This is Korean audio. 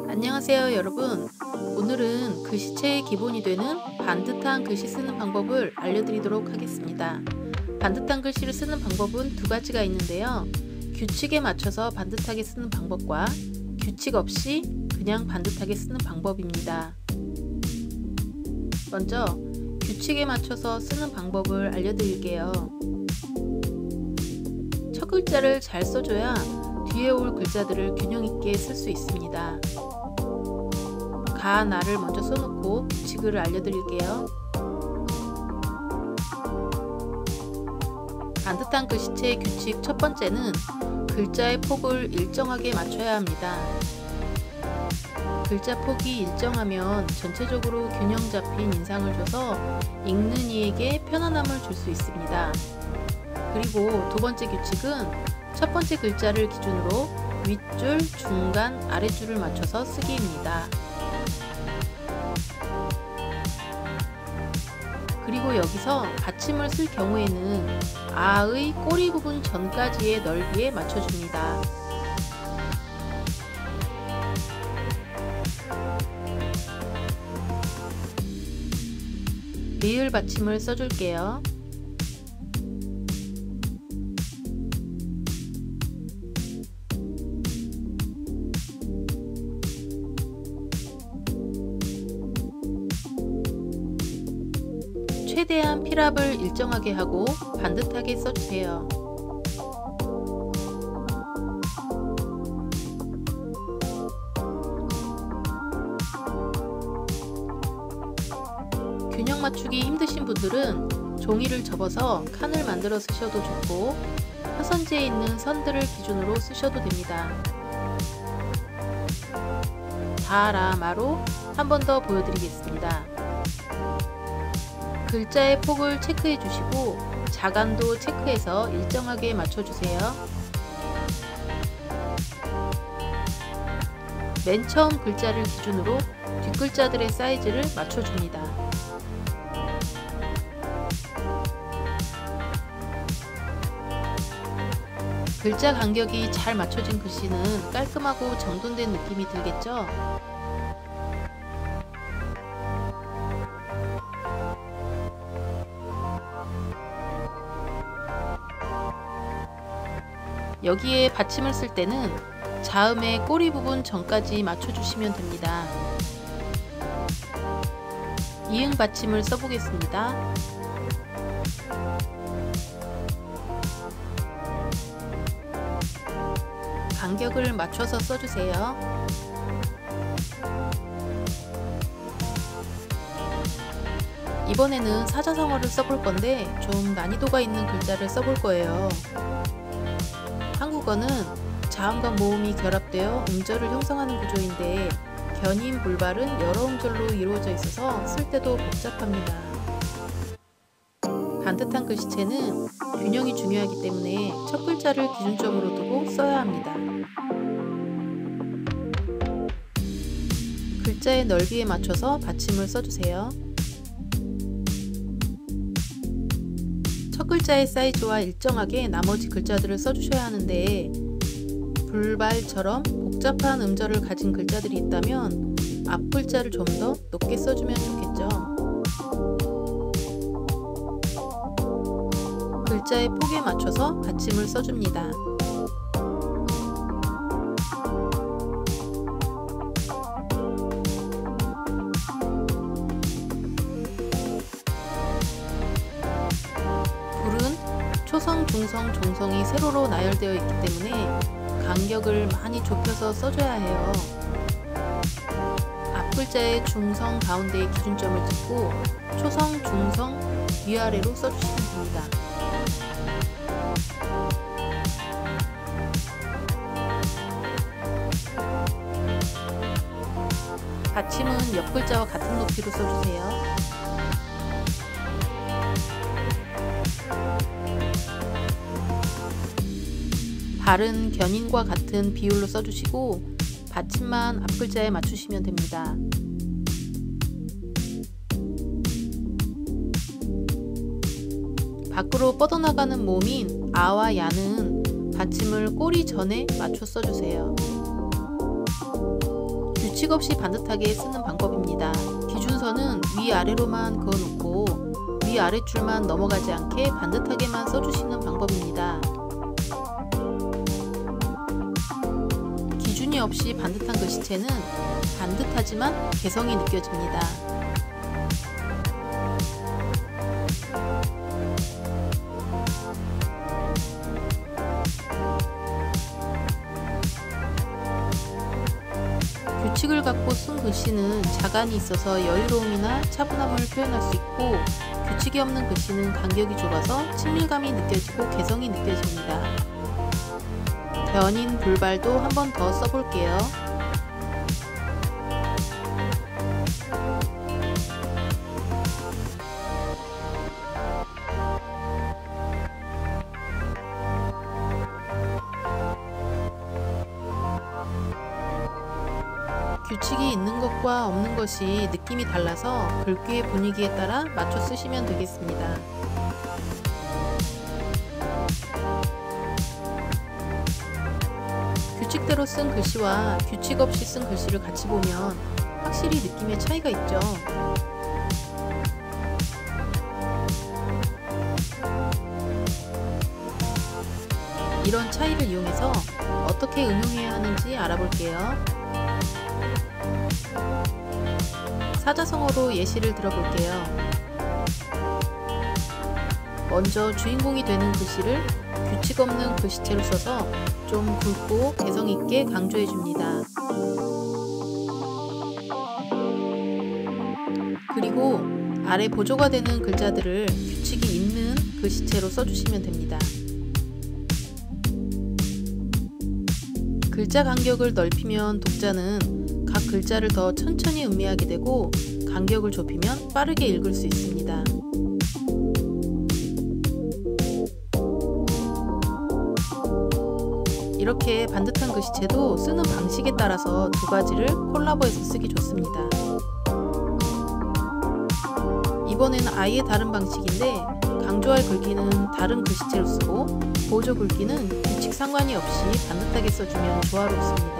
안녕하세요 여러분. 오늘은 글씨체의 기본이 되는 반듯한 글씨 쓰는 방법을 알려드리도록 하겠습니다. 반듯한 글씨를 쓰는 방법은 두 가지가 있는데요. 규칙에 맞춰서 반듯하게 쓰는 방법과 규칙 없이 그냥 반듯하게 쓰는 방법입니다. 먼저 규칙에 맞춰서 쓰는 방법을 알려드릴게요. 첫 글자를 잘 써줘야 뒤에 올 글자들을 균형 있게 쓸 수 있습니다. 가, 나를 먼저 써놓고 규칙을 알려드릴게요. 반듯한 글씨체의 규칙 첫 번째는 글자의 폭을 일정하게 맞춰야 합니다. 글자 폭이 일정하면 전체적으로 균형 잡힌 인상을 줘서 읽는 이에게 편안함을 줄 수 있습니다. 그리고 두 번째 규칙은 첫 번째 글자를 기준으로 윗줄, 중간, 아랫줄을 맞춰서 쓰기입니다. 그리고 여기서 받침을 쓸 경우에는 아의 꼬리 부분 전까지의 넓이에 맞춰줍니다. 리을 받침을 써줄게요. 최대한 필압을 일정하게 하고 반듯하게 써주세요. 균형 맞추기 힘드신 분들은 종이를 접어서 칸을 만들어 쓰셔도 좋고 화선지에 있는 선들을 기준으로 쓰셔도 됩니다. 다, 라, 마로 한 번 더 보여드리겠습니다. 글자의 폭을 체크해 주시고 자간도 체크해서 일정하게 맞춰주세요. 맨 처음 글자를 기준으로 뒷글자들의 사이즈를 맞춰줍니다. 글자 간격이 잘 맞춰진 글씨는 깔끔하고 정돈된 느낌이 들겠죠? 여기에 받침을 쓸 때는 자음의 꼬리 부분 전까지 맞춰주시면 됩니다. 이응 받침을 써보겠습니다. 간격을 맞춰서 써주세요. 이번에는 사자성어를 써볼 건데 좀 난이도가 있는 글자를 써볼 거예요. 한국어는 자음과 모음이 결합되어 음절을 형성하는 구조인데 견인, 불발은 여러 음절로 이루어져 있어서 쓸 때도 복잡합니다. 반듯한 글씨체는 균형이 중요하기 때문에 첫 글자를 기준점으로 두고 써야 합니다. 글자의 넓이에 맞춰서 받침을 써주세요. 첫 글자의 사이즈와 일정하게 나머지 글자들을 써주셔야 하는데 불발처럼 복잡한 음절을 가진 글자들이 있다면 앞 글자를 좀 더 높게 써주면 좋겠죠. 글자의 폭에 맞춰서 받침을 써줍니다. 초성, 중성, 종성이 세로로 나열되어 있기 때문에 간격을 많이 좁혀서 써줘야 해요. 앞 글자의 중성 가운데에 기준점을 찍고 초성, 중성 위아래로 써주시면 됩니다. 받침은 옆 글자와 같은 높이로 써주세요. 발은 견인과 같은 비율로 써주시고 받침만 앞글자에 맞추시면 됩니다. 밖으로 뻗어나가는 모음인 아와 야는 받침을 꼬리 전에 맞춰 써주세요. 규칙 없이 반듯하게 쓰는 방법입니다. 기준선은 위아래로만 그어놓고 위아랫줄만 넘어가지 않게 반듯하게만 써주시는 방법입니다. 기준이 없이 반듯한 글씨체는 반듯하지만 개성이 느껴집니다. 규칙을 갖고 쓴 글씨는 자간이 있어서 여유로움이나 차분함을 표현할 수 있고, 규칙이 없는 글씨는 간격이 좁아서 친밀감이 느껴지고 개성이 느껴집니다. 연인 불발도 한 번 더 써볼게요. 규칙이 있는 것과 없는 것이 느낌이 달라서 글귀의 분위기에 따라 맞춰 쓰시면 되겠습니다. 규칙대로 쓴 글씨와 규칙 없이 쓴 글씨를 같이 보면 확실히 느낌의 차이가 있죠. 이런 차이를 이용해서 어떻게 응용해야 하는지 알아볼게요. 사자성어로 예시를 들어볼게요. 먼저 주인공이 되는 글씨를 규칙 없는 글씨체로 써서 좀 굵고 개성 있게 강조해 줍니다. 그리고 아래 보조가 되는 글자들을 규칙이 있는 글씨체로 써주시면 됩니다. 글자 간격을 넓히면 독자는 각 글자를 더 천천히 음미하게 되고, 간격을 좁히면 빠르게 읽을 수 있습니다. 이렇게 반듯한 글씨체도 쓰는 방식에 따라서 두 가지를 콜라보해서 쓰기 좋습니다. 이번에는 아예 다른 방식인데, 강조할 글귀는 다른 글씨체로 쓰고 보조 글귀는 규칙 상관이 없이 반듯하게 써주면 조화롭습니다.